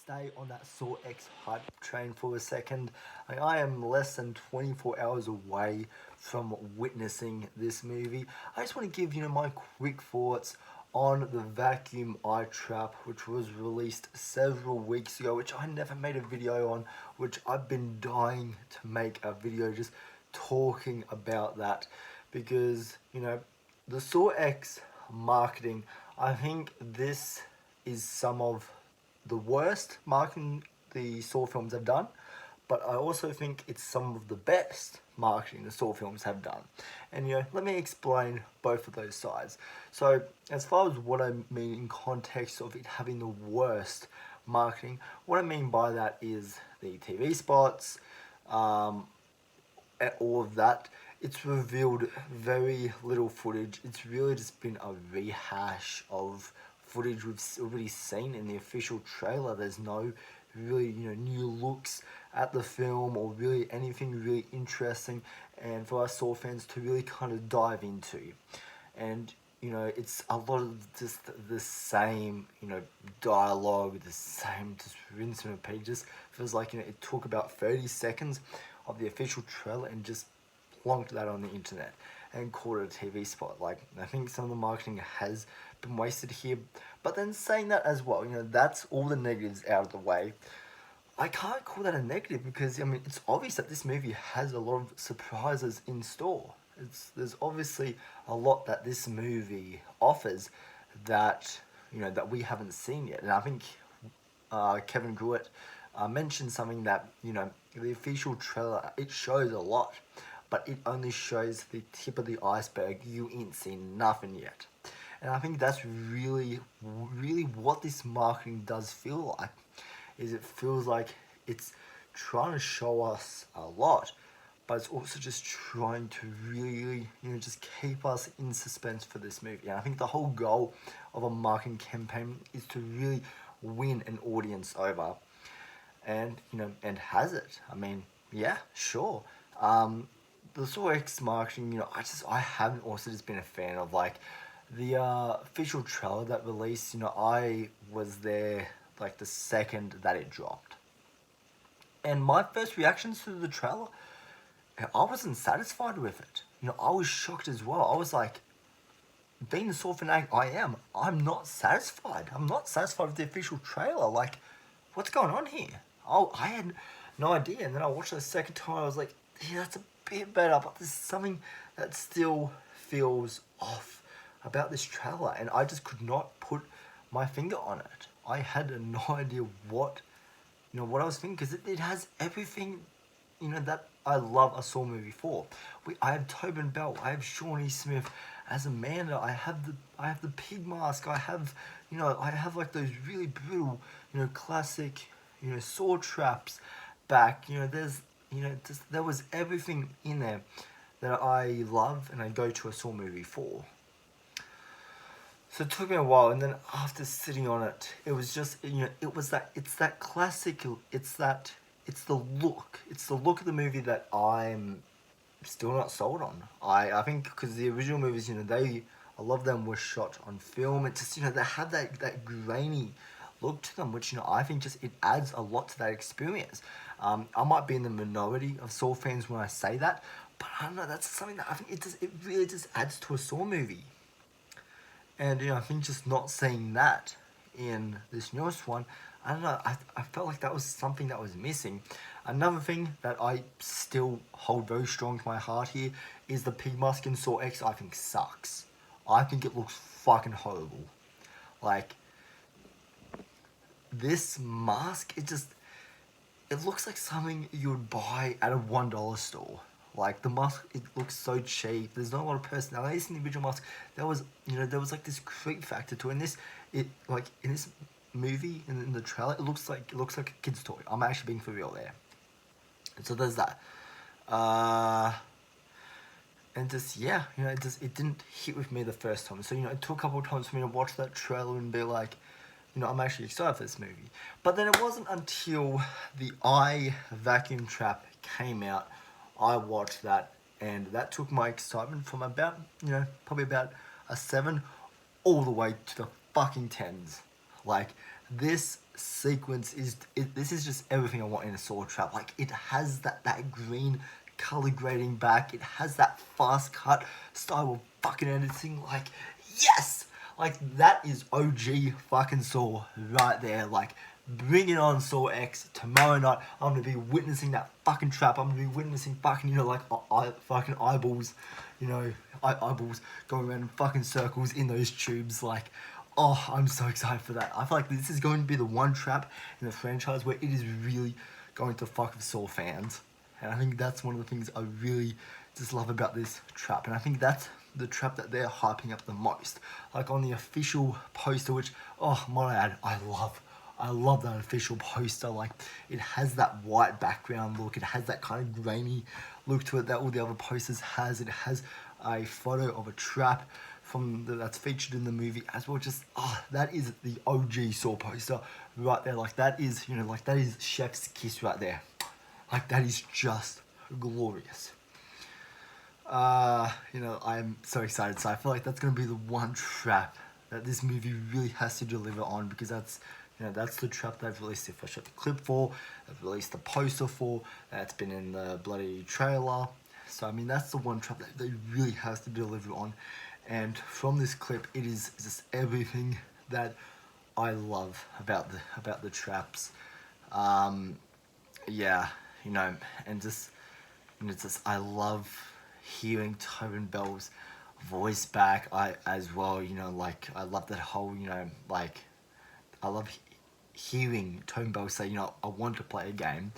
stay on that Saw X hype train for a second. I am less than 24 hours away from witnessing this movie. I just want to give my quick thoughts on the Vacuum Eye Trap, which was released several weeks ago, which I never made a video on, which I've been dying to make a video just talking about that, because the Saw X marketing, I think this is some of the worst marketing the Saw films have done, but I also think it's some of the best marketing the Saw films have done. And let me explain both of those sides. So as far as what I mean in context of it having the worst marketing, what I mean by that is the TV spots, all of that. It's revealed very little footage. It's really just been a rehash of footage we've already seen in the official trailer. There's no really new looks at the film or really anything really interesting and for us Saw fans to really kind of dive into. And it's a lot of just the same dialogue, the same just rinse and repeat. Just feels like it took about 30 seconds of the official trailer and just plonked that on the internet and called it a TV spot. Like, I think some of the marketing has been wasted here. But then saying that as well, that's all the negatives out of the way. I can't call that a negative because, it's obvious that this movie has a lot of surprises in store. There's obviously a lot that this movie offers that, that we haven't seen yet. And I think Kevin Gruitt mentioned something that, the official trailer, it shows a lot, but it only shows the tip of the iceberg. You ain't seen nothing yet. And I think that's really, really what this marketing does feel like, is it feels like it's trying to show us a lot, but it's also just trying to really, just keep us in suspense for this movie. And I think the whole goal of a marketing campaign is to really win an audience over. And, and has it? Yeah, sure. The Saw X marketing, I haven't also just been a fan of, like, the official trailer that released. I was there, like, the second that it dropped. And my first reactions to the trailer, I wasn't satisfied with it. I was shocked as well. I was like, being the Saw fanatic I'm not satisfied. I'm not satisfied with the official trailer. Like, what's going on here? Oh, I had no idea. And then I watched it the second time. I was like, yeah, that's a bit better, but there's something that still feels off about this trailer, and I just could not put my finger on it. I had no idea what I was thinking, because it has everything that I love a Saw movie for. I have Tobin Bell, I have Shawnee Smith as Amanda, I have the pig mask, I have like those really brutal classic Saw traps back. There was everything in there that I love and I go to a Saw movie for. So it took me a while, and then after sitting on it, it was just, it's that classic, it's the look of the movie that I'm still not sold on. I think because the original movies, a lot of them were shot on film. It just, they had that grainy look to them, which, I think just, it adds a lot to that experience. I might be in the minority of Saw fans when I say that, but I don't know, that's something that I think it really just adds to a Saw movie. And, I think just not seeing that in this newest one, I don't know, I felt like that was something that was missing. Another thing that I still hold very strong to my heart here is the pig mask in Saw X. I think sucks. I think it looks fucking horrible. Like, this mask, it looks like something you would buy at a $1 store. Like, the mask, it looks so cheap. There's not a lot of personality. At least in the original mask, there was like this creep factor to it. In this movie, in the trailer, it looks like a kid's toy. I'm actually being for real there. And so there's that. And just, yeah, it didn't hit with me the first time. So, it took a couple of times for me to watch that trailer and be like, I'm actually excited for this movie. But then it wasn't until the Eye Vacuum Trap came out, I watched that, and that took my excitement from about, probably about a 7 all the way to the fucking 10s. Like, this sequence is this is just everything I want in a Saw trap. Like it has that green color grading back. It has that fast cut style of fucking editing. Like yes, like that is OG fucking Saw right there. Like bring it on, Saw X. Tomorrow night I'm gonna be witnessing that fucking trap. I'm gonna be witnessing fucking like fucking eyeballs, eyeballs going around in fucking circles in those tubes. Like oh, I'm so excited for that. I feel like this is going to be the one trap in the franchise where it is really going to fuck with Saw fans. And I think that's one of the things I really just love about this trap. And I think that's the trap that they're hyping up the most. Like on the official poster, which, oh, my add, I love that official poster. Like it has that white background look. It has that kind of grainy look to it that all the other posters has. It has a photo of a trap that's featured in the movie as well. Just that is the OG Saw poster right there. Like that is like that is chef's kiss right there. Like that is just glorious. I'm so excited. So I feel like that's gonna be the one trap that this movie really has to deliver on, because that's that's the trap they've released the official clip for, they've released the poster for, that's been in the bloody trailer. So I mean that's the one trap that they really has to deliver on. And from this clip, it is just everything that I love about the traps. Yeah, and just I love hearing Tobin Bell's voice back. As well, like I love that whole, like I love hearing Tobin Bell say, I want to play a game.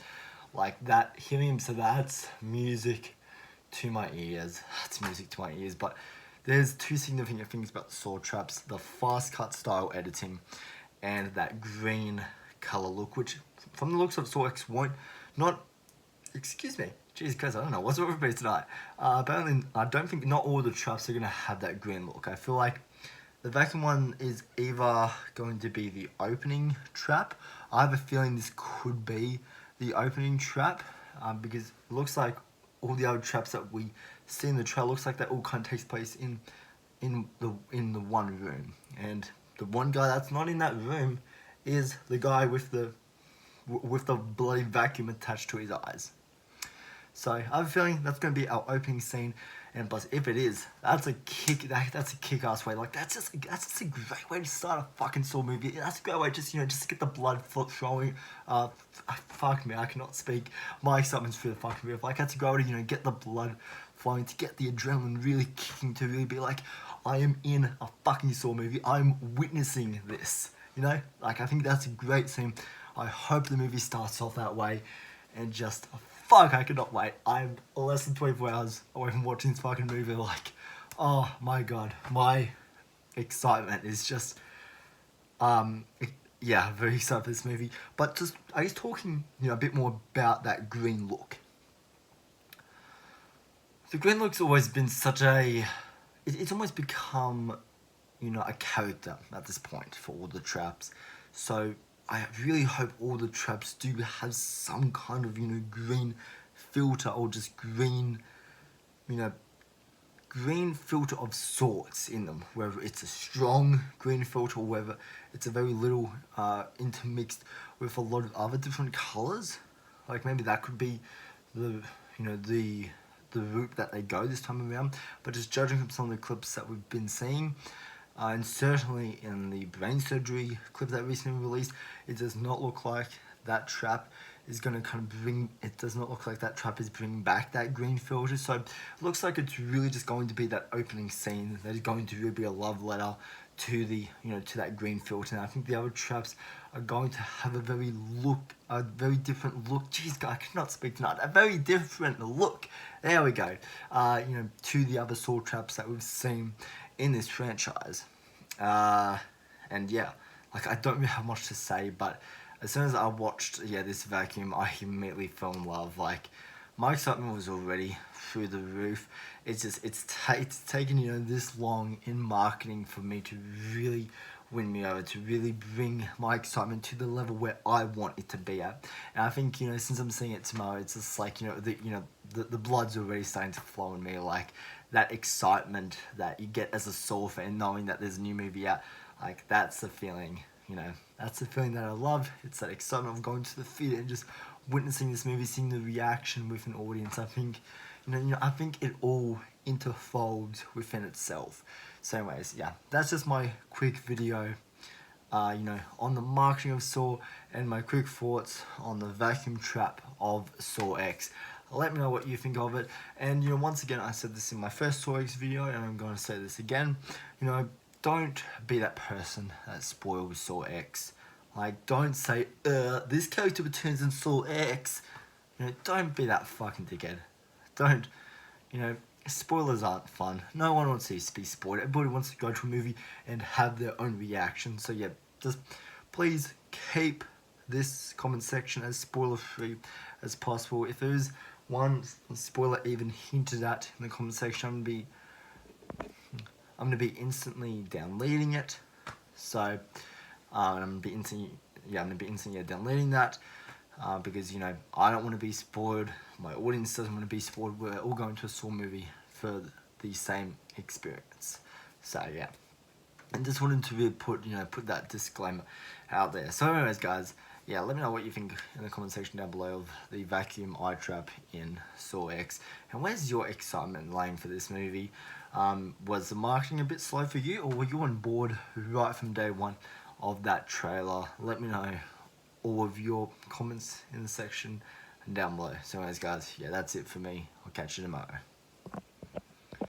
Like that, hearing him say that's music to my ears. It's music to my ears, but there's two significant things about the Saw traps: the fast cut style editing and that green color look, which from the looks of Saw X excuse me, Jesus Christ, I don't know, what's wrong with me tonight? Apparently, I don't think not all the traps are going to have that green look. I feel like the vacuum one is either going to be the opening trap. I have a feeling this could be the opening trap, because it looks like all the other traps that we see in the trailer looks like that all kind of takes place in the one room, and the one guy that's not in that room is the guy with the bloody vacuum attached to his eyes. So I have a feeling that's going to be our opening scene, and plus if it is, that's a kick-ass way. Like that's just a great way to start a fucking Saw movie. That's a great way just to get the blood flowing. Fuck me, I cannot speak. My excitement's through the fucking roof. Like that's a great way to get the blood flowing, to get the adrenaline really kicking, to really be like, I am in a fucking Saw movie. I'm witnessing this. Like I think that's a great scene. I hope the movie starts off that way, and just fuck, I cannot wait. I'm less than 24 hours away from watching this fucking movie. Like, oh my god, my excitement is just, yeah, very excited for this movie. But just, I guess talking, a bit more about that green look. The green look's always been such it's almost become, a character at this point for all the traps. So I really hope all the traps do have some kind of, green filter, or just green, green filter of sorts in them. Whether it's a strong green filter, or whether it's a very little intermixed with a lot of other different colors. Like maybe that could be the, the route that they go this time around. But just judging from some of the clips that we've been seeing, and certainly in the brain surgery clip that recently released, it does not look like that trap is going to it does not look like that trap is bringing back that green filter. So it looks like it's really just going to be that opening scene that is going to really be a love letter to the, to that green filter. And I think the other traps are going to have a very different look. Jeez, I cannot speak tonight. A very different look. There we go. To the other Saw traps that we've seen in this franchise. And yeah, like I don't really have much to say, but as soon as I watched this vacuum, I immediately fell in love. Like my excitement was already through the roof. It's just it's taken this long in marketing for me to really win me over, to really bring my excitement to the level where I want it to be at. And I think since I'm seeing it tomorrow, it's just like the blood's already starting to flow in me. Like that excitement that you get as a Saw fan, knowing that there's a new movie out, like that's the feeling you know, that's the feeling that I love. It's that excitement of going to the theater and just witnessing this movie, seeing the reaction with an audience. I think, I think it all interfolds within itself. So anyways, yeah, that's just my quick video, on the marketing of Saw and my quick thoughts on the vacuum trap of Saw X. Let me know what you think of it. And once again, I said this in my first Saw X video, and I'm going to say this again. Don't be that person that spoils Saw X. Like, don't say, this character returns in Saw X. Don't be that fucking dickhead. Don't, spoilers aren't fun. No one wants to be spoiled. Everybody wants to go to a movie and have their own reaction. So yeah, just please keep this comment section as spoiler free as possible. If there is one spoiler even hinted at in the comment section, I'm gonna be instantly deleting it. So I'm gonna be instantly deleting that. Because I don't want to be spoiled. My audience doesn't want to be spoiled. We're all going to a Saw movie for the same experience. So yeah, and just wanted to really put that disclaimer out there. So anyways, guys, yeah, let me know what you think in the comment section down below of the vacuum eye trap in Saw X, and where's your excitement lying for this movie? Was the marketing a bit slow for you, or were you on board right from day one of that trailer? Let me know all of your comments in the section down below. So anyways, guys, yeah, that's it for me. I'll catch you tomorrow.